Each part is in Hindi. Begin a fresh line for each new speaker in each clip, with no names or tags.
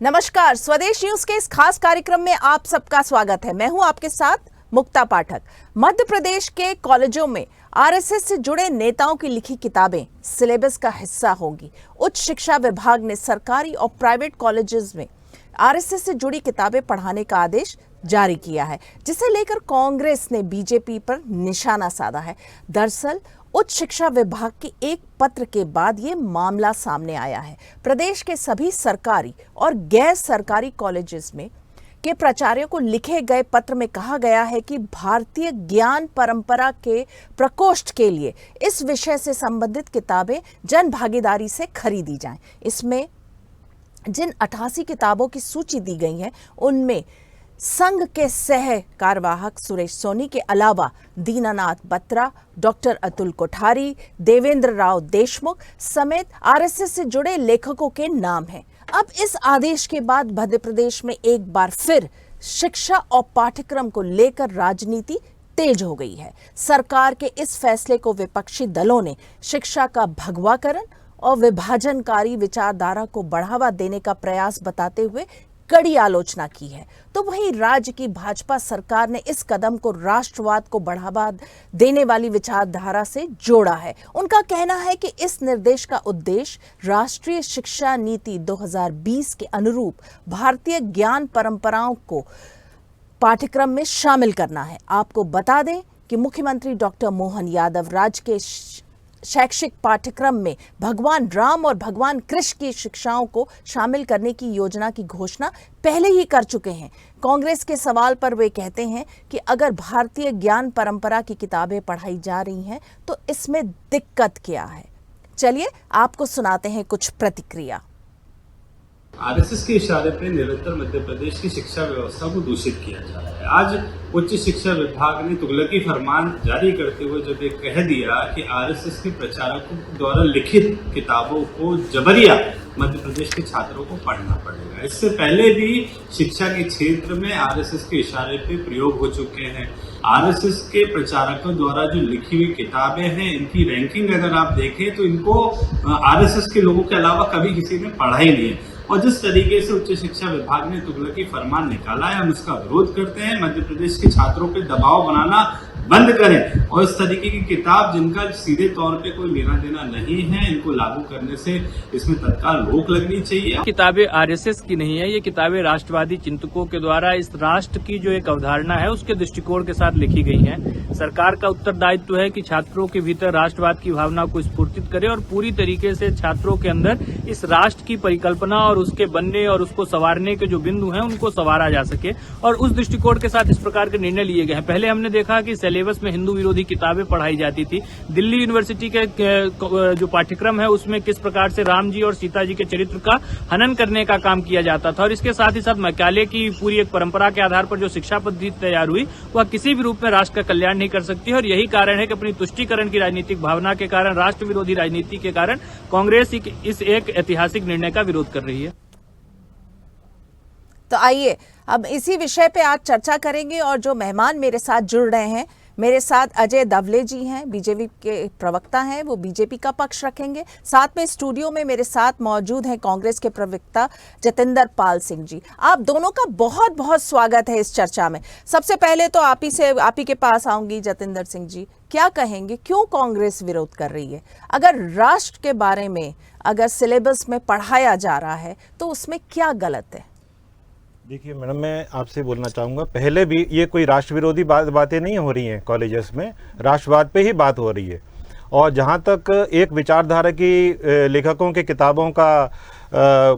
नमस्कार, स्वदेश न्यूज के इस खास कार्यक्रम में आप सबका स्वागत है। मैं हूं आपके साथ मुक्ता पाठक। मध्य प्रदेश के कॉलेजों में आरएसएस से जुड़े नेताओं की लिखी किताबें सिलेबस का हिस्सा होंगी। उच्च शिक्षा विभाग ने सरकारी और प्राइवेट कॉलेजेस में आरएसएस से जुड़ी किताबें पढ़ाने का आदेश जारी किया है, जिसे लेकर कांग्रेस ने बीजेपी पर निशाना साधा है। दरअसल उच्च शिक्षा विभाग के एक पत्र के बाद ये मामला सामने आया है। प्रदेश के सभी सरकारी और गैर सरकारी कॉलेजेस में के प्राचार्यों को लिखे गए पत्र में कहा गया है कि भारतीय ज्ञान परंपरा के प्रकोष्ठ के लिए इस विषय से संबंधित किताबें जन भागीदारी से खरीदी जाएं। इसमें जिन 88 किताबों की सूची दी गई है, उनमें संघ के सह कार्यवाहक सुरेश सोनी के अलावा दीनानाथ बत्रा, डॉक्टर अतुल कोठारी, देवेंद्र राव देशमुख समेत आरएसएस से जुड़े लेखकों के नाम हैं। अब इस आदेश के बाद मध्य प्रदेश में एक बार फिर शिक्षा और पाठ्यक्रम को लेकर राजनीति तेज हो गई है। सरकार के इस फैसले को विपक्षी दलों ने शिक्षा का भगवाकरण और विभाजनकारी विचारधारा को बढ़ावा देने का प्रयास बताते हुए कड़ी आलोचना की है। तो वहीं राज्य की भाजपा सरकार ने इस कदम को राष्ट्रवाद को बढ़ावा देने वाली विचारधारा से जोड़ा है। उनका कहना है कि इस निर्देश का उद्देश्य राष्ट्रीय शिक्षा नीति 2020 के अनुरूप भारतीय ज्ञान परंपराओं को पाठ्यक्रम में शामिल करना है। आपको बता दें कि मुख्यमंत्री डॉक्टर मोहन यादव राज्य के शैक्षिक पाठ्यक्रम में भगवान राम और भगवान कृष्ण की शिक्षाओं को शामिल करने की योजना की घोषणा पहले ही कर चुके हैं। कांग्रेस के सवाल पर वे कहते हैं कि अगर भारतीय ज्ञान परंपरा की किताबें पढ़ाई जा रही हैं तो इसमें दिक्कत क्या है। चलिए आपको सुनाते हैं कुछ प्रतिक्रिया।
आरएसएस के इशारे पर निरंतर मध्य प्रदेश की शिक्षा व्यवस्था को दूषित किया जा रहा है। आज उच्च शिक्षा विभाग ने तुगलकी फरमान जारी करते हुए जब ये कह दिया कि आरएसएस के प्रचारकों द्वारा लिखित किताबों को जबरिया मध्य प्रदेश के छात्रों को पढ़ना पड़ेगा। इससे पहले भी शिक्षा के क्षेत्र में आरएसएस के इशारे पे प्रयोग हो चुके हैं। आरएसएस के प्रचारकों द्वारा जो लिखी हुई किताबें हैं, इनकी रैंकिंग अगर आप देखें तो इनको आरएसएस के लोगों के अलावा कभी किसी ने पढ़ा ही नहीं है। और जिस तरीके से उच्च शिक्षा विभाग ने तुगलकी फरमान निकाला है, हम इसका विरोध करते हैं। मध्य प्रदेश के छात्रों पे दबाव बनाना बंद करें और इस तरीके की किताब जिनका सीधे तौर पे कोई लेना देना नहीं है, इनको लागू करने से इसमें तत्काल रोक लगनी चाहिए।
किताबें आरएसएस की नहीं है, ये किताबें राष्ट्रवादी चिंतकों के द्वारा इस राष्ट्र की जो एक अवधारणा है उसके दृष्टिकोण के साथ लिखी गई हैं। सरकार का उत्तरदायित्व है कि छात्रों के भीतर राष्ट्रवाद की भावना को स्फूर्तित करे और पूरी तरीके से छात्रों के अंदर इस राष्ट्र की परिकल्पना और उसके बनने और उसको संवारने के जो बिंदु हैं उनको संवारा जा सके, और उस दृष्टिकोण के साथ इस प्रकार के निर्णय लिए गए हैं। पहले हमने देखा कि सिलेबस में हिंदू विरोधी किताबें पढ़ाई जाती थी। दिल्ली यूनिवर्सिटी के जो पाठ्यक्रम है उसमें किस प्रकार से राम जी और सीता जी के चरित्र का हनन करने का काम किया जाता था, और इसके साथ ही साथ मैकाले की पूरी एक परंपरा के आधार पर जो शिक्षा पद्धति तैयार हुई वह किसी भी रूप में राष्ट्र का कल्याण नहीं कर सकती है। और यही कारण है कि अपनी तुष्टीकरण की राजनीतिक भावना के कारण, राष्ट्र विरोधी राजनीति के कारण कांग्रेस इस एक ऐतिहासिक निर्णय का विरोध कर रही है।
तो आइए अब इसी विषय पे आज चर्चा करेंगे, और जो मेहमान मेरे साथ जुड़ रहे हैं, मेरे साथ अजय दवले जी हैं, बीजेपी के प्रवक्ता हैं, वो बीजेपी का पक्ष रखेंगे। साथ में स्टूडियो में मेरे साथ मौजूद हैं कांग्रेस के प्रवक्ता जतिंदर पाल सिंह जी। आप दोनों का बहुत बहुत स्वागत है इस चर्चा में। सबसे पहले तो आप ही के पास आऊंगी। जतिंदर सिंह जी, क्या कहेंगे, क्यों कांग्रेस विरोध कर रही है? अगर राष्ट्र के बारे में अगर सिलेबस में पढ़ाया जा रहा है तो उसमें क्या गलत है?
देखिए मैडम, मैं आपसे बोलना चाहूँगा, पहले भी ये कोई राष्ट्र विरोधी बातें नहीं हो रही हैं कॉलेजेस में, राष्ट्रवाद पे ही बात हो रही है। और जहाँ तक एक विचारधारा की लेखकों की किताबों का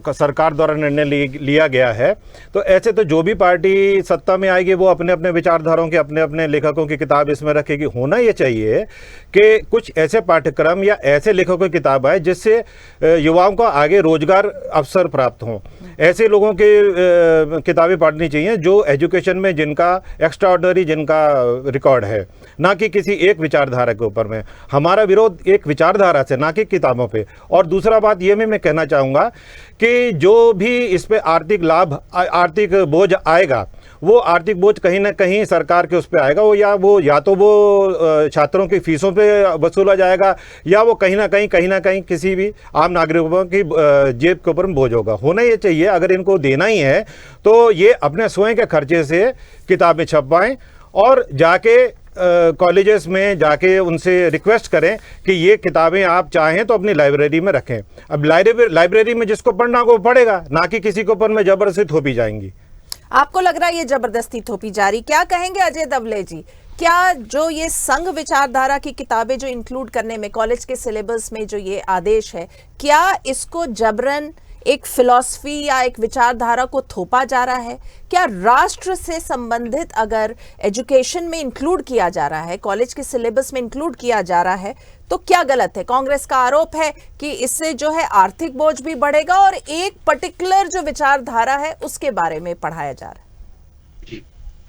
सरकार द्वारा निर्णय लिया गया है, तो ऐसे तो जो भी पार्टी सत्ता में आएगी वो अपने अपने विचारधाराओं के अपने अपने लेखकों की किताब इसमें रखेगी। होना ये चाहिए कि कुछ ऐसे पाठ्यक्रम या ऐसे लेखकों की किताब आए जिससे युवाओं को आगे रोजगार अवसर प्राप्त हों। ऐसे लोगों की किताबें पढ़नी चाहिए जो एजुकेशन में जिनका एक्स्ट्राऑर्डिनरी जिनका रिकॉर्ड है, ना कि किसी एक विचारधारा के ऊपर में। हमारा विरोध एक विचारधारा से, ना कि किताबों पे। और दूसरा बात ये मैं कहना चाहूँगा कि जो भी इस पे आर्थिक लाभ, आर्थिक बोझ आएगा वो आर्थिक बोझ कहीं ना कहीं सरकार के उस पर आएगा, या तो वो छात्रों की फीसों पे वसूला जाएगा, या वो कहीं ना कहीं किसी भी आम नागरिकों की जेब के ऊपर बोझ होगा। होना ये चाहिए, अगर इनको देना ही है तो ये अपने स्वयं के खर्चे से किताबें छपवाएं और जाके कॉलेजेस में जाके उनसे रिक्वेस्ट करें कि ये किताबें आप चाहें तो अपनी लाइब्रेरी में रखें। अब लाइब्रेरी में जिसको पढ़ना हो वो पढ़ेगा, ना कि किसी के ऊपर में जबरदस्ती थोपी जाएंगी।
आपको लग रहा है ये जबरदस्ती थोपी जा रही? क्या कहेंगे अजय दवले जी, क्या जो ये संघ विचारधारा की किताबें जो इंक्लूड करने में कॉलेज के सिलेबस में जो ये आदेश है, क्या इसको जबरन एक फिलॉसफी या एक विचारधारा को थोपा जा रहा है? क्या राष्ट्र से संबंधित अगर एजुकेशन में इंक्लूड किया जा रहा है, कॉलेज के सिलेबस में इंक्लूड किया जा रहा है, तो क्या गलत है? कांग्रेस का आरोप है कि इससे जो है आर्थिक बोझ भी बढ़ेगा और एक पर्टिकुलर जो विचारधारा है उसके बारे में पढ़ाया जा रहा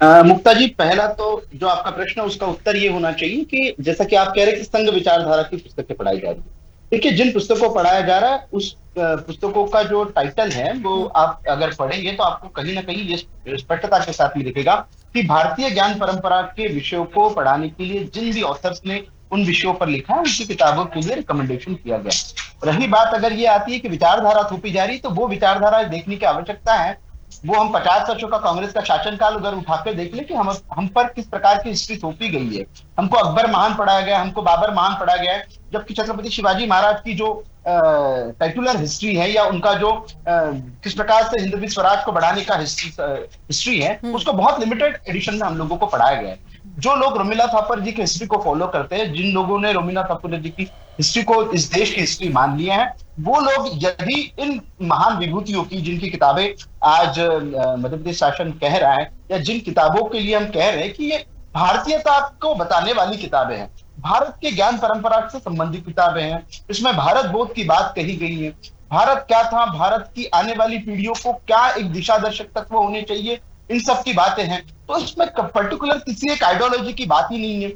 है।
मुक्ता जी, पहला तो जो आपका प्रश्न है उसका उत्तर ये होना चाहिए कि जैसा कि आप कह रहे हैं कि संघ विचारधारा की पुस्तकें पढ़ाई जा रही है। देखिए, जिन पुस्तकों को पढ़ाया जा रहा है उस पुस्तकों का जो टाइटल है वो आप अगर पढ़ेंगे तो आपको कहीं ना कहीं ये स्पष्टता के साथ में दिखेगा कि भारतीय ज्ञान परंपरा के विषयों को पढ़ाने के लिए जिन भी ऑथर्स ने उन विषयों पर लिखा है उनकी किताबों के लिए रिकमेंडेशन किया गया। रही बात अगर ये आती है कि विचारधारा थोपी जा रही, तो वो विचारधारा देखने की आवश्यकता है। वो हम 50 वर्षों का कांग्रेस का शासनकाल अगर उठा के देख ले कि हम पर किस प्रकार की हिस्ट्री थोपी गई है। हमको अकबर महान पढ़ाया गया, हमको बाबर महान पढ़ाया गया है, जबकि छत्रपति शिवाजी महाराज की जो टाइटुलर हिस्ट्री है या उनका जो किस प्रकार से हिंदवी स्वराज को बढ़ाने का हिस्ट्री है उसको बहुत लिमिटेड एडिशन में हम लोगों को पढ़ाया गया है। जो लोग रोमिला थापर जी की हिस्ट्री को फॉलो करते हैं, जिन लोगों ने रोमिला थापर जी की हिस्ट्री को इस देश की हिस्ट्री मान लिया है, वो लोग यदि इन महान विभूतियों की जिनकी किताबें आज मध्य प्रदेश शासन कह रहा है या जिन किताबों के लिए हम कह रहे हैं कि ये भारतीयता को बताने वाली किताबें हैं, भारत के ज्ञान परंपरा से संबंधित किताबें हैं, इसमें भारत बोध की बात कही गई है, भारत क्या था, भारत की आने वाली पीढ़ियों को क्या एक दिशा दर्शक तत्व होने चाहिए, इन सब की बातें हैं। तो इसमें पर्टिकुलर किसी एक आइडियोलॉजी की बात ही नहीं है।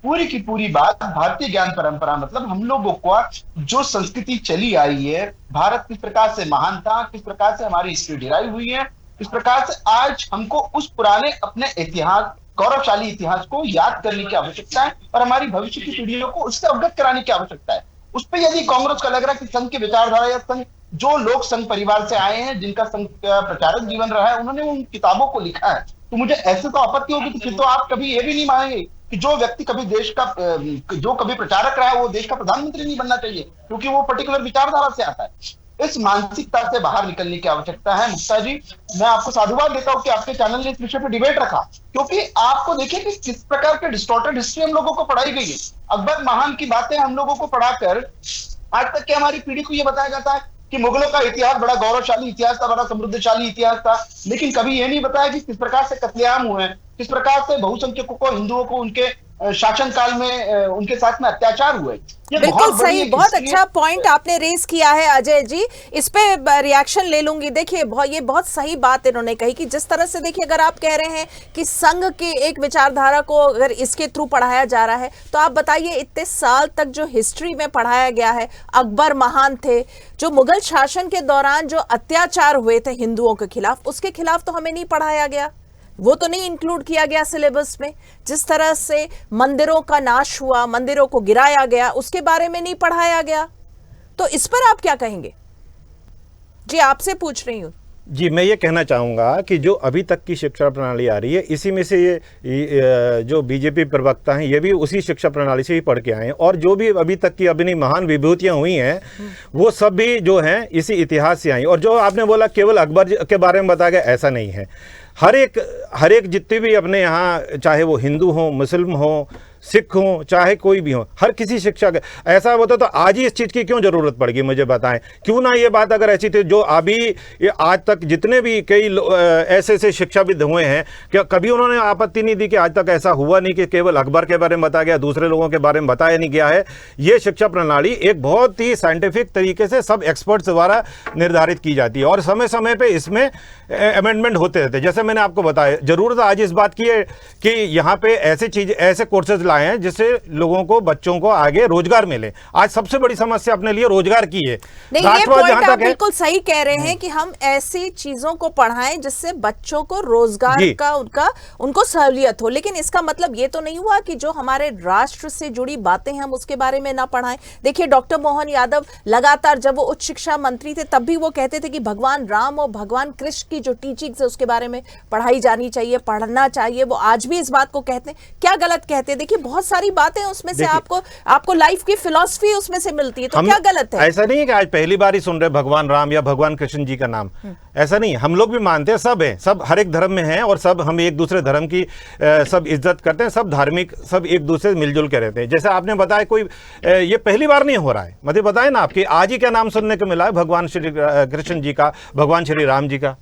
पूरी की पूरी बात भारतीय ज्ञान परंपरा, मतलब हम लोगों को जो संस्कृति चली आई है, भारत किस प्रकार से महान था, किस प्रकार से हमारी हिस्ट्री डिराइव हुई है, किस प्रकार से आज हमको उस पुराने अपने इतिहास, गौरवशाली इतिहास को याद करने की आवश्यकता है और हमारी भविष्य की पीढ़ियों को उससे अवगत कराने की आवश्यकता है। उस पर यदि कांग्रेस का लग रहा है कि संघ की विचारधारा या संघ, जो लोग संघ परिवार से आए हैं, जिनका संघ प्रचारक जीवन रहा है, उन्होंने उन किताबों को लिखा है, तो मुझे ऐसे तो आपत्ति होगी। तो फिर तो आप कभी ये भी नहीं मानेंगे कि जो व्यक्ति कभी देश का जो कभी प्रचारक रहा है वो देश का प्रधानमंत्री नहीं बनना चाहिए क्योंकि वो पर्टिकुलर विचारधारा से आता है। इस मानसिकता से बाहर निकलने की आवश्यकता है। मुक्ता जी, मैं आपको साधुवाद देता हूं कि आपके चैनल ने इस विषय पर डिबेट रखा, क्योंकि आपको देखिए कि किस प्रकार के डिस्टॉर्टेड हिस्ट्री हम लोगों को पढ़ाई गई है। अकबर महान की बातें हम लोगों को पढ़ाकर आज तक के हमारी पीढ़ी को यह बताया जाता है कि मुगलों का इतिहास बड़ा गौरवशाली इतिहास था, बड़ा समृद्धशाली इतिहास था, लेकिन कभी यह नहीं बताया कि किस प्रकार से कत्लेआम हुए, किस प्रकार से बहुसंख्यकों को, हिंदुओं को उनके शासन काल में उनके साथ में अत्याचार हुए।
बिल्कुल सही, बहुत अच्छा पॉइंट आपने रेज किया है अजय जी, इस पे रिएक्शन ले लूंगी। देखिए ये बहुत सही बात इन्होंने कही कि जिस तरह से देखिए अगर आप कह रहे हैं कि संघ की एक विचारधारा को अगर इसके थ्रू पढ़ाया जा रहा है, तो आप बताइए इतने साल तक जो हिस्ट्री में पढ़ाया गया है, अकबर महान थे, जो मुगल शासन के दौरान जो अत्याचार हुए थे हिंदुओं के खिलाफ, उसके खिलाफ तो हमें नहीं पढ़ाया गया, वो तो नहीं इंक्लूड किया गया सिलेबस में। जिस तरह से मंदिरों का नाश हुआ, मंदिरों को गिराया गया, उसके बारे में नहीं पढ़ाया गया। तो इस पर आप क्या कहेंगे? जी आपसे पूछ रही हूं।
जी, मैं ये कहना चाहूँगा कि जो अभी तक की शिक्षा प्रणाली आ रही है, इसी में से ये जो बीजेपी प्रवक्ता हैं ये भी उसी शिक्षा प्रणाली से ही पढ़ के आए हैं, और जो भी अभी तक की अपनी महान विभूतियाँ हुई हैं वो सब भी जो हैं इसी इतिहास से आई। और जो आपने बोला केवल अकबर के बारे में बताया गया, ऐसा नहीं है। हर एक जितने भी अपने यहाँ, चाहे वो हिंदू हो, मुस्लिम हो, सिख हो, चाहे कोई भी हो, हर किसी शिक्षा का ऐसा होता तो आज ही इस चीज़ की क्यों ज़रूरत पड़ेगी, मुझे बताएं। क्यों ना ये बात अगर ऐसी थी, जो अभी आज तक जितने भी कई ऐसे शिक्षाविद हुए हैं, क्या कभी उन्होंने आपत्ति नहीं दी कि आज तक ऐसा हुआ नहीं कि केवल अकबर के बारे में बताया गया, दूसरे लोगों के बारे में बताया नहीं गया है। ये शिक्षा प्रणाली एक बहुत ही साइंटिफिक तरीके से सब एक्सपर्ट्स द्वारा निर्धारित की जाती है और समय समय पर इसमें अमेंडमेंट होते रहते हैं। जैसे मैंने आपको बताया, ज़रूरत आज इस बात की है कि यहाँ पे ऐसे कोर्सेज लाएं जिससे लोगों को, बच्चों को आगे रोजगार मिले। आज सबसे बड़ी समस्या अपने लिए रोजगार की है।
नहीं, ये पॉइंट आप बिल्कुल सही कह रहे हैं कि हम ऐसी चीजों को पढ़ाएं जिससे बच्चों को रोजगार का उनको सहूलियत हो, लेकिन इसका मतलब ये तो नहीं हुआ कि जो हमारे राष्ट्र से जुड़ी बातें हैं हम उसके बारे में ना पढ़ाएं। देखिए डॉक्टर मोहन यादव लगातार जब वो उच्च शिक्षा मंत्री थे तब भी वो कहते थे कि भगवान राम और भगवान कृष्ण की जो टीचिंग्स है उसके बारे में पढ़ाई जानी चाहिए, पढ़ना चाहिए। वो आज भी इस बात को कहते हैं। क्या गलत कहते हैं? देखिए बहुत सारी बातें उसमें से आपको लाइफ की फिलॉसफी उसमें से मिलती है, तो क्या गलत है?
ऐसा नहीं है कि आज पहली बार ही सुन रहे भगवान राम या भगवान कृष्ण जी का नाम, ऐसा नहीं है। हम लोग भी मानते हैं, सब है, सब हर एक धर्म में हैं और सब हम एक दूसरे धर्म की सब इज्जत करते हैं, सब धार्मिक, सब एक दूसरे से मिलजुल के रहते हैं। जैसे आपने बताया कोई ये पहली बार नहीं हो रहा है, मतलब बताए ना आपकी आज ही क्या नाम सुनने को मिला है भगवान श्री कृष्ण जी का, भगवान श्री राम जी का,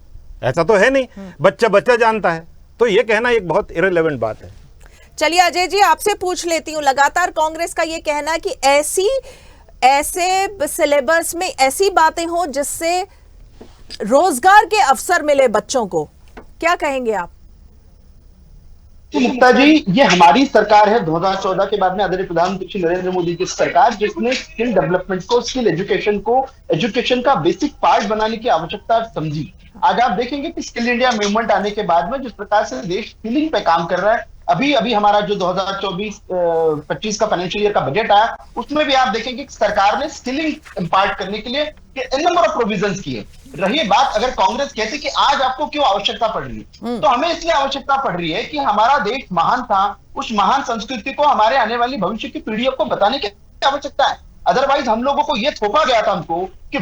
ऐसा तो है नहीं। बच्चा बच्चा जानता है, तो ये कहना एक बहुत इररिलेवेंट बात है।
चलिए अजय जी आपसे पूछ लेती हूँ, लगातार कांग्रेस का ये कहना है कि ऐसे सिलेबस में ऐसी बातें हो जिससे रोजगार के अवसर मिले बच्चों को, क्या कहेंगे आप?
तो मुक्ता जी, ये हमारी सरकार है 2014 के बाद में आदरणीय प्रधानमंत्री नरेंद्र मोदी की सरकार, जिसने स्किल डेवलपमेंट को, स्किल एजुकेशन को एजुकेशन का बेसिक पार्ट बनाने की आवश्यकता समझी। आज आप देखेंगे कि स्किल इंडिया मूवमेंट आने के बाद में जिस प्रकार से देश स्किलिंग पे काम कर रहा है, अभी हमारा जो 2024-25 का फाइनेंशियल ईयर का बजट आया उसमें भी आप देखेंगे कि सरकार ने स्किलिंग इंपार्ट करने के लिए नंबर ऑफ प्रोविजंस किए। रही बात अगर कांग्रेस कहती कि आज आपको क्यों आवश्यकता पड़ रही है, तो हमें इसलिए आवश्यकता पड़ रही है कि हमारा देश महान था, उस महान संस्कृति को हमारे आने वाली भविष्य की पीढ़ियों को बताने की आवश्यकता है। अदरवाइज हम लोगों को यह थोपा गया था हमको कि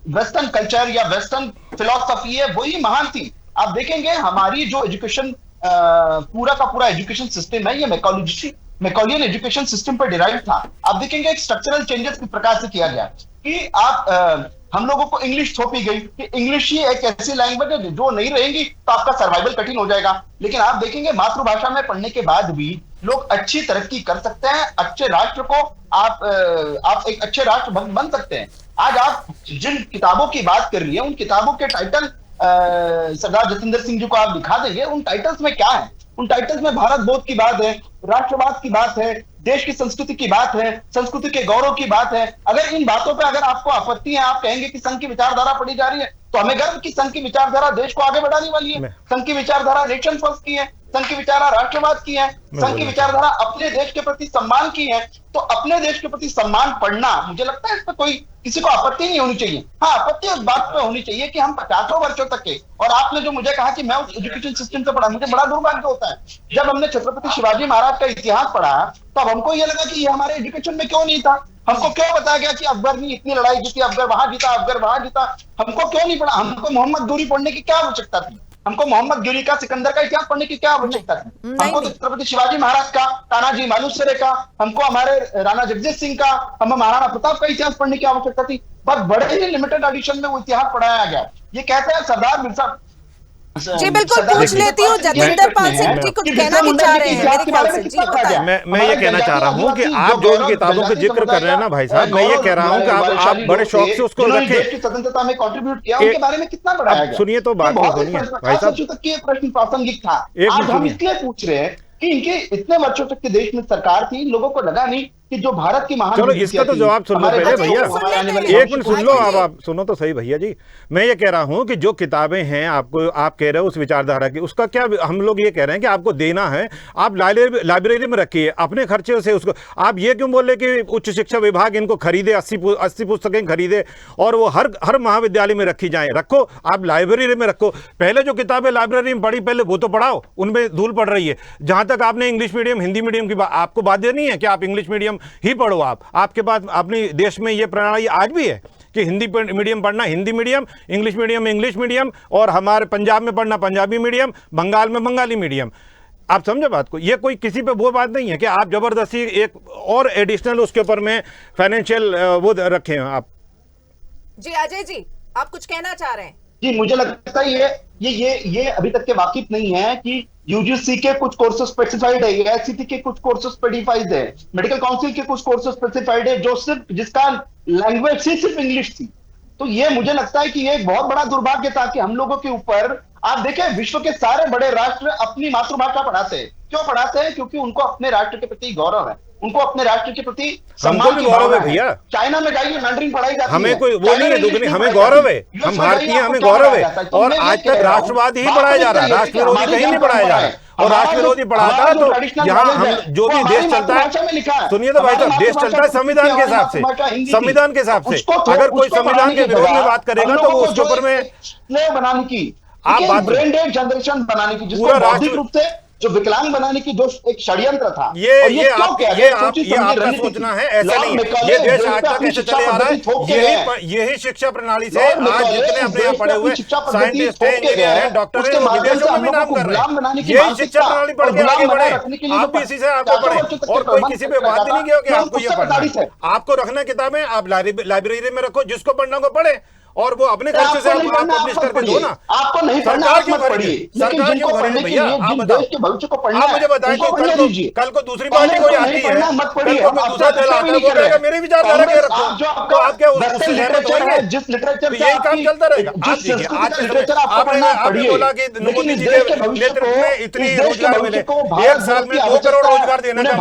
वेस्टर्न कल्चर या वेस्टर्न फिलॉसफी है वही महान थी। आप देखेंगे हमारी जो एजुकेशन पूरा का पूरा एजुकेशन सिस्टम है, ये मैकॉलियन एजुकेशन सिस्टम पर डिराइव था। आप देखेंगे एक स्ट्रक्चरल चेंजेस किस प्रकार से किया गया कि आप हम लोगों को इंग्लिश थोपी गई कि इंग्लिश ही एक ऐसी लैंग्वेज है जो नहीं रहेगी तो आपका सर्वाइवल कठिन हो जाएगा। लेकिन आप देखेंगे मातृभाषा में पढ़ने के बाद भी लोग अच्छी तरक्की कर सकते हैं, अच्छे राष्ट्र को आप एक अच्छे राष्ट्र बन सकते हैं। आज आप जिन किताबों की बात कर रही है उन किताबों के टाइटल सरदार जतिंदर सिंह जी को आप दिखा देंगे, उन टाइटल्स में क्या है? उन टाइटल्स में भारत बोध की बात है, राष्ट्रवाद की बात है, देश की संस्कृति की बात है, संस्कृति के गौरव की बात है। अगर इन बातों पे अगर आपको आपत्ति है, आप कहेंगे कि संघ की विचारधारा पढ़ी जा रही है, तो हमें गर्व की संघ की विचारधारा देश को आगे बढ़ाने वाली है। संघ की विचारधारा नेशन फर्स्ट की है, संघ की विचारधारा राष्ट्रवाद की है, संघ की विचारधारा अपने देश के प्रति सम्मान की है। तो अपने देश के प्रति सम्मान पढ़ना, मुझे लगता है इस पर कोई किसी को आपत्ति नहीं होनी चाहिए। हाँ, आपत्ति उस बात पे होनी चाहिए कि हम 50 वर्षों तक के, और आपने जो मुझे कहा कि मैं उस एजुकेशन सिस्टम से पढ़ा, मुझे बड़ा दुर्भाग्य होता है जब हमने छत्रपति शिवाजी महाराज का इतिहास पढ़ा तब हमको यह लगा कि ये हमारे एजुकेशन में क्यों नहीं था। हमको क्यों बताया गया कि अकबर ने इतनी लड़ाई जीती, अकबर वहां जीता, अकबर वहां जीता, हमको क्यों नहीं पढ़ा? हमको मोहम्मद गोरी पढ़ने की क्या आवश्यकता थी? हमको मोहम्मद गोरी का, सिकंदर का इतिहास पढ़ने की क्या आवश्यकता थी? हमको तो छत्रपति शिवाजी महाराज का, तानाजी मालुसरे का, हमको हमारे राणा जगजीत सिंह का, हमें महाराणा प्रताप का इतिहास पढ़ने की आवश्यकता थी। बस बड़े ही लिमिटेड एडिशन में वो इतिहास पढ़ाया गया। ये कहते हैं सरदार बिरसा
जी बिल्कुल पूछ लेती हूँ, जतिंदर पाल सिंह जी कुछ कहना भी चाह रहे हैं मेरे ख्याल से। जी बताइए।
मैं ये कहना चाह रहा हूँ कि आप जो इन किताबों के जिक्र कर रहे हैं ना भाई साहब, मैं ये कह रहा हूँ कि आप बड़े शौक से उसको रखें।
स्वतंत्रता में कंट्रीब्यूट किया, उनके बारे में कितना बढ़ाया गया?
सुनिए तो बात सुनिए भाई साहब,
तक ये प्रश्न प्रासंगिक था। आज हम इसलिए पूछ रहे हैं कि इनके इतने वर्षों तक के देश में सरकार थी, लोगों को लगा नहीं कि जो भारत की महान,
चलो इसका तो जवाब सुन लो पहले भैया, एक मिनट सुन लो। आप सुनो तो सही भैया जी, मैं ये कह रहा हूँ कि जो किताबें हैं आपको, आप कह रहे हो उस विचारधारा की, उसका क्या हम लोग ये कह रहे हैं कि आपको देना है, आप लाइब्रेरी में रखिए अपने खर्चे से उसको। आप ये क्यों बोल रहे कि उच्च शिक्षा विभाग इनको खरीदे, 80 पुस्तकें खरीदे और वो हर महाविद्यालय में रखी जाए? रखो, आप लाइब्रेरी में रखो। पहले जो किताबें लाइब्रेरी में पढ़ी पहले वो तो पढ़ाओ, उनमें धूल पड़ रही है। जहां तक आपने इंग्लिश मीडियम, हिंदी मीडियम की बात, आपको बाध्य नहीं है कि आप इंग्लिश मीडियम ही पढ़ो। आपके पास अपने देश में यह प्रणाली आज भी है कि हिंदी मीडियम पढ़ना Hindi medium, English medium English medium, और हमारे पंजाब में पढ़ना पंजाबी मीडियम, बंगाल में बंगाली मीडियम। आप समझे बात को? ये कोई किसी पे वो बात नहीं है कि आप जबरदस्ती एक और एडिशनल उसके ऊपर में फाइनेंशियल वो रखे हैं आप।
जी अजय जी, आप कुछ कहना चाह रहे हैं?
जी, मुझे लगता है ये अभी तक के वाकिफ नहीं है कि यूजीसी के कुछ कोर्सेज स्पेसिफाइड है, एआईसीटी के कुछ कोर्सेज स्पेसिफाइड है, मेडिकल काउंसिल के कुछ कोर्सेज स्पेसिफाइड है जो सिर्फ जिसका लैंग्वेज सिर्फ इंग्लिश थी। तो ये मुझे लगता है कि ये एक बहुत बड़ा दुर्भाग्य था कि हम लोगों के ऊपर आप देखें विश्व के सारे बड़े राष्ट्र अपनी मातृभाषा पढ़ाते हैं। क्यों पढ़ाते हैं? क्योंकि उनको अपने राष्ट्र के प्रति गौरव है, उनको अपने राष्ट्र के प्रति सम्मान की
गौरव है
भावना
भैया।
चाइना में जाइए मैंड्रिन पढ़ाई जाती है,
हमें कोई वो नहीं है दुगनी, हमें गौरव है, हम भारतीय, हमें गौरव है। और आज तक राष्ट्रवाद ही पढ़ाया जा रहा है, राष्ट्र विरोधी कहीं नहीं पढ़ाया जा रहा है। और राष्ट्र विरोधी पढ़ाता है तो यहाँ हम जो भी देश चलता है, सुनिए तो भाई साहब, देश चलता है संविधान के हिसाब से, संविधान के हिसाब से। अगर कोई संविधान के विरोध में बात करेगा तो वो उसके ऊपर में
बनाने की,
आप बात
ब्रेन डेड जनरेशन बनाने की, जिसको बौद्धिक रूप से जो विकलांग बनाने की जो एक षड्यंत्र था।
ये आपका सोचना है, ऐसा नहीं है। ये देश आज तक ऐसे चले आ रहा है, यही शिक्षा प्रणाली से आज जितने अपने यहाँ पढ़े हुए साइंटिस्ट हैं, इंजीनियर हैं, डॉक्टर हैं, विदेशों में भी नाम कर रहे हैं। यही शिक्षा प्रणाली पढ़ के आगे बढ़े, आप भी इसी से आगे बढ़े। और कोई किसी पे बात नहीं किया कि आपको ये पढ़ना है। आपको रखना किताबें, आप लाइब्रेरी में रखो, जिसको पढ़ना को पढ़े, और वो अपने खर्चे से आपको पब्लिश करके दो ना।
आपको नहीं पढ़ना,
सरकार क्यों खरीदे? सरकार क्यों खरीदे भैया? आप बताओ,
देश के भविष्य को पढ़ना
आप मुझे बताएं कि कल को दूसरी पार्टी कोई आती है, कल को दूसरा दल आता है, वो कहेगा मेरी विचारधारा के रखो, तो आप क्या उससे सहमत होंगे?
जिस लिटरेचर
तो यही काम चलता रहेगा। आप देखिए, आपने बोला कि मोदी जी के नेतृत्व में इतनी रोजगार मिले, 1 साल में 2 करोड़ रोजगार देने का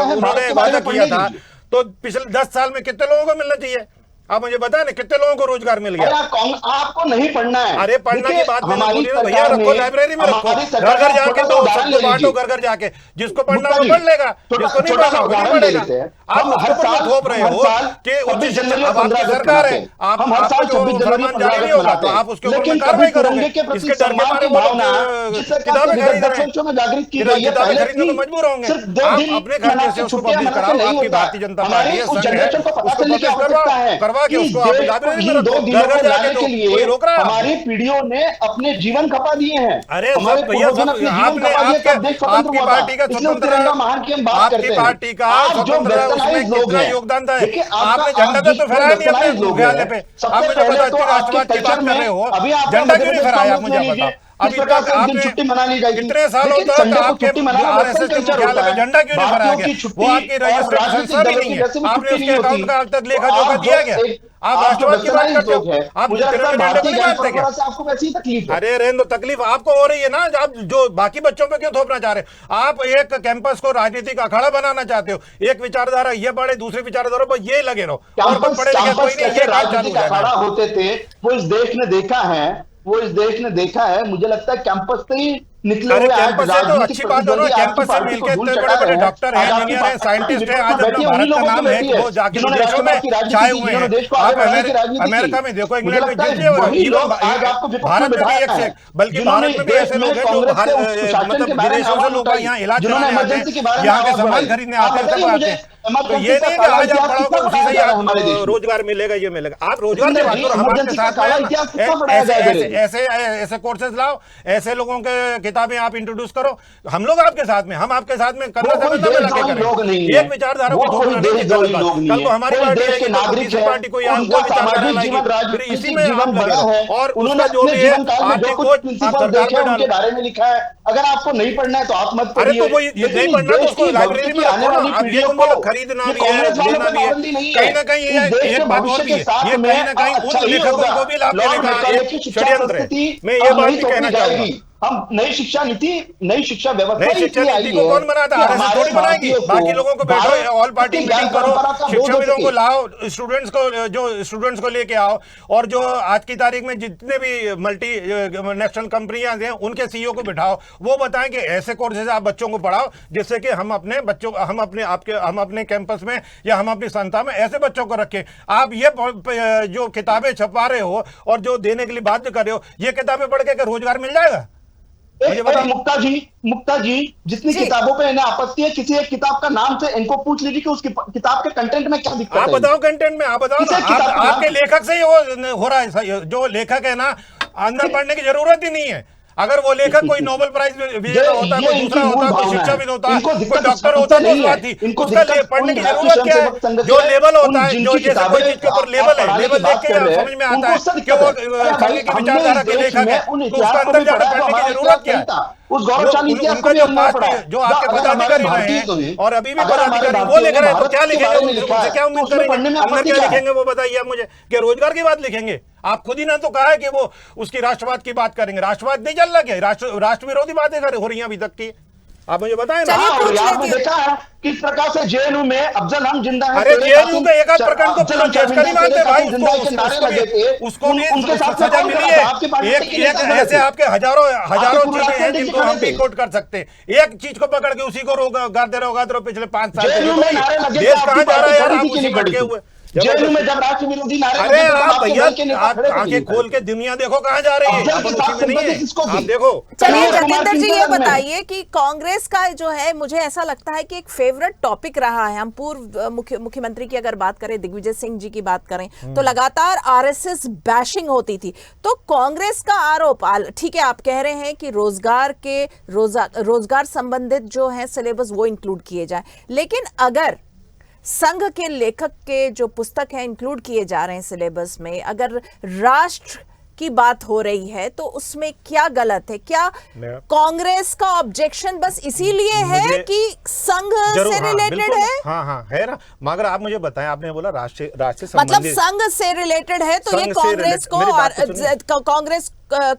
उन्होंने वादा किया था, तो पिछले 10 साल में कितने लोगों को मिलना चाहिए? आप मुझे बताएं ना, कितने लोगों को रोजगार मिल गया?
आपको नहीं पढ़ना है।
अरे पढ़ना की बात मैंने बोली ना भैया, रखो लाइब्रेरी में, रखो घर घर जाके, तो सबको बांटो घर घर जाके, जिसको पढ़ना वो पढ़ लेगा, जिसको नहीं पढ़ना वो नहीं पढ़ेगा। आप उसके ऊपर थोप रहे हो कि उच्च शिक्षा, अब आपकी सरकार है, आपको जो फरमान जारी नहीं होगा तो आप उसके ऊपर कार्रवाई करोगे। इसके डर के मारे वो किताबें खरीद रहे हैं, किताबें खरीदने को मजबूर होंगे। आप अपने खर्चे से उसको पब्लिश कराओ, आपकी भारतीय जनता पार्टी है, संघ है, उसको पब्लिश करवा के उसको आप लाइब्रेरी में रखो, घर घर जाके, तो कोई रोक रहा है?
हमारी पीढ़ियों ने अपने जीवन खपा दिए हैं।
अरे सब भैया, सब आपने आपकी पार्टी का स्वतंत्र, आपकी पार्टी का स्वतंत्र उसमें कितना योगदान था? आपने झंडा तो फहराया नहीं अपने मुख्यालय पे। आप मुझे बताओ, इतनी राष्ट्रवाद की बात कर रहे हो, झंडा क्यों नहीं फहराया? आप मुझे बताओ, अभी तक आपने कितने सालों तक आपके आरएसएस के मुख्यालय पे झंडा क्यों नहीं फहराया गया? वो आपकी रजिस्टर्ड संस्था भी नहीं है, आपने उसके अकाउंट का अब तक लेखा जोखा दिया गया? आप राष्ट्रवाद की बात करते हो, आप झंडे को नहीं मानते क्या?
आपको वैसी तकलीफ है।
अरे रेंदो, तकलीफ आपको हो रही है ना, आप जो बाकी बच्चों पे क्यों थोपना चाह रहे हो? आप एक कैंपस को राजनीतिक अखाड़ा बनाना चाहते हो, एक विचारधारा ये पढ़े, दूसरी विचारधारा पर ये लगे रहो, और कोई पढ़े लिखे कोई नहीं, ये
राजनीतिक अखाड़ा होते थे वो इस देश ने देखा है, वो इस देश ने देखा है। मुझे लगता है कैंपस से ही निकले हुए
कैंपस से तो अच्छी बात हो ना, कैंपस से मिलकर इतने बड़े बड़े डॉक्टर हैं, इंजीनियर हैं, साइंटिस्ट हैं, आज अपना भारत का नाम है कि वो जाके विदेशों में छाए हुए हैं। आप अमेरिका में देखो, इंग्लैंड में जीते, भारत में भी एक से, बल्कि भारत में भी ऐसे लोग हैं जो मतलब विदेशों से लोग यहाँ इलाज कराने आते हैं, यहाँ के सामान खरीदने आते हैं, सब आते हैं। तो ये नहीं कि आज आप पढ़ोगे उसी से ही रोजगार मिलेगा, ये मिलेगा। आप रोजगार की बात करो, हमारे साथ ऐसे कोर्सेज लाओ, ऐसे लोगों के किताबें आप इंट्रोड्यूस करो, हम लोग आपके साथ में, हम आपके साथ में करना करेंगे। एक विचारधारा को थोपना नहीं, कल को हमारी पार्टी है, किसी पार्टी को यहाँ वो विचारधारा लाएगी, फिर इसी में आप लगे रहो। और उसका जो भी है आर्थिक बोझ आप सरकार पे डालो।
बारे में लिखा है, अगर आपको नहीं पढ़ना है तो आप मत
पढ़िए। अरे तो वो नहीं पढ़ना तो उसको लाइब्रेरी में रखो ना। अब ये तो बोलो खरीदना भी है, देना भी है, कहीं ना कहीं एक बात और भी है, ये कहीं ना कहीं उन लेखकों को भी लाभ देने का एक षड्यंत्र है। मैं ये बात भी कहना चाहूंगा।
हम नई शिक्षा नीति, नई शिक्षा व्यवस्था,
नई शिक्षा नीति को कौन बनाता है? आरएसएस थोड़ी बनाएगी। बाकी लोगों को बैठो, ऑल पार्टी मीटिंग करो, शिक्षाविदों को लाओ, स्टूडेंट्स को लेके आओ, और जो आज की तारीख में जितने भी मल्टी नेशनल कंपनियां हैं उनके सीईओ को बिठाओ, वो बताएं कि ऐसे कोर्सेज आप बच्चों को पढ़ाओ जिससे कि हम अपने बच्चों, हम अपने कैंपस में या हम अपनी संस्था में ऐसे बच्चों को रखें। आप ये जो किताबें छपा रहे हो और जो देने के लिए बाध्य कर रहे हो, ये किताबें पढ़ के रोजगार मिल जाएगा?
मुक्ता जी जितनी किताबों पे इन्हें आपत्ति है, किसी एक किताब का नाम से इनको पूछ लीजिए कि उस किताब के कंटेंट में क्या दिक्कत है।
आप बताओ कंटेंट में, आप बताओ ना, आपके लेखक से ही हो रहा है। जो लेखक है ना, अंदर पढ़ने की जरूरत ही नहीं है। अगर वो लेखक कोई नोबेल प्राइज विजेता होता है, कोई दूसरा होता है, कोई शिक्षाविद होता है, कोई डॉक्टर होता है, तो बात थी, उसका पढ़ने की जरूरत क्या है? जो लेवल होता है, जो जैसे कोई चीज के ऊपर लेवल है, लेवल देख के समझ में आता है कि वो संघ की विचारधारा के लेखक है, तो उसका अंदर जाकर पढ़ने की जरूरत क्या है?
उस गौरवशाली इतिहास को भी हमने पढ़ा है।
जो आपके पदाधिकारी रहे हैं और अभी भी पदाधिकारी वो लिख रहे हैं, तो क्या लिखेंगे? उनसे क्या उम्मीद करेंगे? अंदर क्या लिखेंगे वो बताइए आप मुझे। क्या रोजगार की बात लिखेंगे? आप खुद ही ना तो कहा है कि वो उसकी राष्ट्रवाद की बात करेंगे। राष्ट्रवाद नहीं चल रहा क्या? राष्ट्र विरोधी बातें हो रही हैं अभी तक की, आप मुझे बताएं ना।
आपने देखा है किस प्रकार से जेएनयू में अफजल हम जिंदा है।
अरे जेएनयू के एक आध प्रकरण को पूरा जज कर ही मानते भाई, उसको भी सजा मिली है। एक ऐसे आपके हजारों चीजें हैं जिनको हम भी कोट कर सकते हैं। एक चीज को पकड़ के उसी को गाते रहो पिछले 5 साल से। देश कहां जा रहा है यार? आप उसी भटके हुए
जेएनयू में जब राष्ट्र विरोधी नारे
अरे आप भैया आंखें खोल के दुनिया देखो कहां जा रही है। आप देखो।
चलिए जतिंदर जी ये बताइए कि कांग्रेस का जो है, मुझे ऐसा लगता है कि एक फेवरेट टॉपिक रहा है। हम पूर्व मुख्यमंत्री की अगर बात करें, दिग्विजय सिंह जी की बात करें, तो लगातार आरएसएस बैशिंग होती थी। तो कांग्रेस का आरोप, ठीक है आप कह रहे हैं कि रोजगार संबंधित जो है सिलेबस वो इंक्लूड किए जाए, लेकिन अगर संघ के लेखक के जो पुस्तक है इंक्लूड किए जा रहे हैं सिलेबस में, अगर राष्ट्र की बात हो रही है तो उसमें क्या गलत है? क्या कांग्रेस का ऑब्जेक्शन बस इसीलिए है कि संघ से रिलेटेड है?
हाँ है ना, मगर आप मुझे बताएं, आपने बोला राष्ट्र
मतलब संघ से रिलेटेड है तो ये कांग्रेस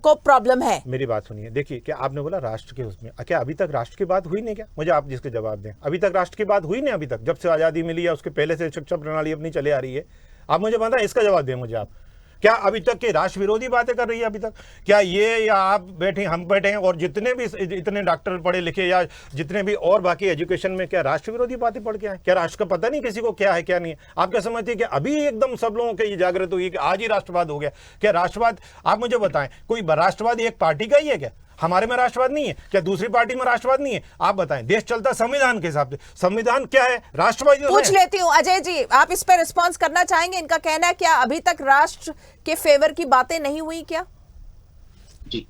को प्रॉब्लम है।
मेरी बात सुनिए, देखिए क्या आपने बोला राष्ट्र के उसमें, क्या अभी तक राष्ट्र की बात हुई नहीं? क्या मुझे आप जिसके जवाब दें, अभी तक राष्ट्र की बात हुई नहीं? अभी तक जब से आजादी मिली या उसके पहले से शिक्षा प्रणाली अपनी चली आ रही है, आप मुझे बताएं, इसका जवाब दें मुझे आप। क्या अभी तक के राष्ट्र विरोधी बातें कर रही है अभी तक? क्या ये या आप बैठे, हम बैठे हैं और जितने भी इतने डॉक्टर पढ़े लिखे या जितने भी और बाकी एजुकेशन में, क्या राष्ट्र विरोधी बातें पढ़ के आए? क्या राष्ट्र का पता नहीं किसी को क्या है क्या नहीं है? आप क्या समझते हैं कि अभी एकदम सब लोगों के ये जागृत हुई कि आज ही राष्ट्रवाद हो गया? क्या राष्ट्रवाद, आप मुझे बताएं, कोई राष्ट्रवाद एक पार्टी का ही है क्या? हमारे में राष्ट्रवाद नहीं है क्या? दूसरी पार्टी में राष्ट्रवाद नहीं है? आप बताएं, देश चलता संविधान के हिसाब से। संविधान क्या है? राष्ट्रवाद।
पूछ लेती हूँ अजय जी, आप इस पर रिस्पॉन्स करना चाहेंगे? इनका कहना है क्या अभी तक राष्ट्र के फेवर की बातें नहीं हुई क्या?
जी,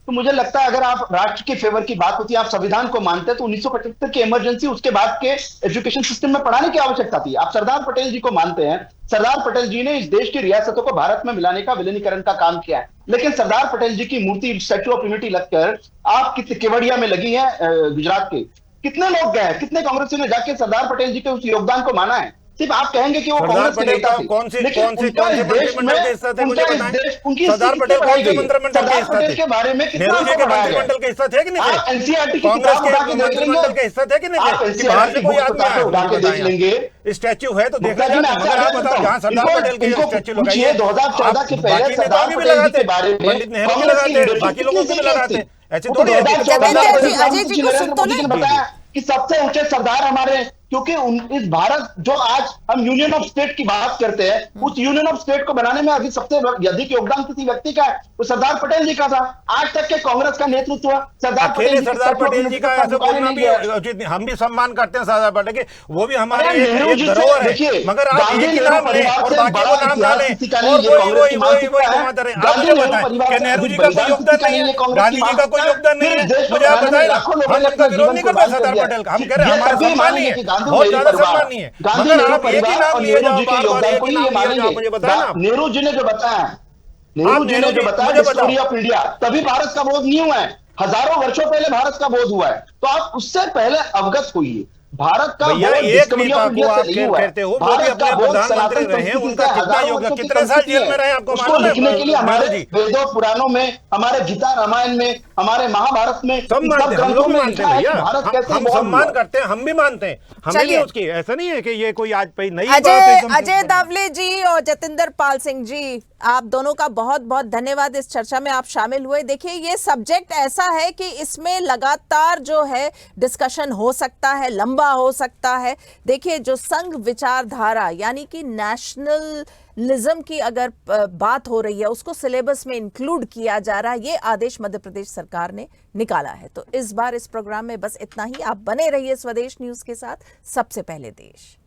तो मुझे लगता है अगर आप राष्ट्र के फेवर की बात होती है, आप संविधान को मानते हैं, तो 1975 की इमरजेंसी उसके बाद के एजुकेशन सिस्टम में पढ़ाने की आवश्यकता थी। आप सरदार पटेल जी को मानते हैं, सरदार पटेल जी ने इस देश की रियासतों को भारत में मिलाने का विलीनीकरण का काम किया है, लेकिन सरदार पटेल जी की मूर्ति स्टैच्यू ऑफ यूनिटी लगकर आप केवड़िया में लगी है गुजरात के, कितने लोग गए, कितने कांग्रेसियों ने जाके सरदार पटेल जी के उस योगदान को माना है? सिर्फ आप कहेंगे कि वो कांग्रेस के नेता थे,
कौन से मंत्रिमंडल के हिस्सा थे मुझे बताएं। सरदार पटेल कौन से मंत्रिमंडल के हिस्सा थे?
के बारे में
नेहरू जी के मंत्रिमंडल के हिस्सा थे कि नहीं?
आप एनसीईआरटी की
कांग्रेस
किताब
के मंत्रिमंडल के हिस्सा थे कि नहीं? बाहर से कोई आदमी आया, स्टैच्यू है तो देखा जाए, मगर आप बताओ जहाँ सरदार पटेल के स्टैच्यू लगाइए,
2014 के पहले सरदार पटेल जी के बारे में
पंडित नेहरू भी लगाते, बाकी लोगों को भी लगाते, ऐसे थोड़ी है।
अजय जी को सुन तो नहीं
बताया कि सबसे ऊंचे सरदार हमारे, क्योंकि इस भारत जो आज हम यूनियन ऑफ स्टेट की बात करते हैं, उस यूनियन ऑफ स्टेट को बनाने में अभी सबसे अधिक योगदान किसी व्यक्ति का है, वो सरदार पटेल जी का था। आज तक के कांग्रेस का नेतृत्व सरदार पटेल जी का ऐसे बोलना भी उचित नहीं। हम भी सम्मान करते हैं सरदार पटेल के, वो भी हमारे एक धरोहर है, मगर आप एक ही नाम लें और बाकी को नाम ना लें और वही घुमाते रहें। आप मुझे बताएं कि नेहरू जी का कोई योगदान नहीं है, गांधी जी का कोई योगदान नहीं है? मुझे आप बताएं ना, हम उनका विरोध नहीं करते सरदार पटेल का, हम कह रहे हैं हमारा सम्मान नहीं है, बहुत ज्यादा सम्मान नहीं है, मगर आप एक ही नाम लिए जाओ बार-बार, एक ही नाम लिए जाओ। मुझे बताया ना, नेहरू जी ने जो बताया, नेहरू जी ने जो बताया हिस्टोरी ऑफ इंडिया, तभी भारत का बोध नहीं हुआ है, हजारों वर्षों पहले भारत का बोध हुआ है। तो आप उससे पहले अवगत होइए, भारत का
भैया एक नेता को आप कहते हो, वो भी अपने प्रधानमंत्री रहे हैं, उनका कितना योगदान, कितने साल जेल में रहे आपको मालूम है?
लिखने के लिए हमारे वेदों पुराणों में, हमारे गीता रामायण में, हमारे महाभारत में
सब मानते हैं, हम लोग भी मानते हैं भैया, हम सम्मान करते हैं, हम भी मानते हैं, हमें नहीं उसकी ऐसा नहीं है कि ये कोई आज पे नई बात है।
अजय दावले जी और जतिंदर पाल सिंह जी, आप दोनों का बहुत बहुत धन्यवाद, इस चर्चा में आप शामिल हुए। देखिए ये सब्जेक्ट ऐसा है कि इसमें लगातार जो है डिस्कशन हो सकता है, लंबा हो सकता है। देखिए जो संघ विचारधारा यानी कि नेशनलिज्म की अगर बात हो रही है, उसको सिलेबस में इंक्लूड किया जा रहा है, ये आदेश मध्य प्रदेश सरकार ने निकाला है। तो इस बार इस प्रोग्राम में बस इतना ही। आप बने रहिए स्वदेश न्यूज के साथ, सबसे पहले देश।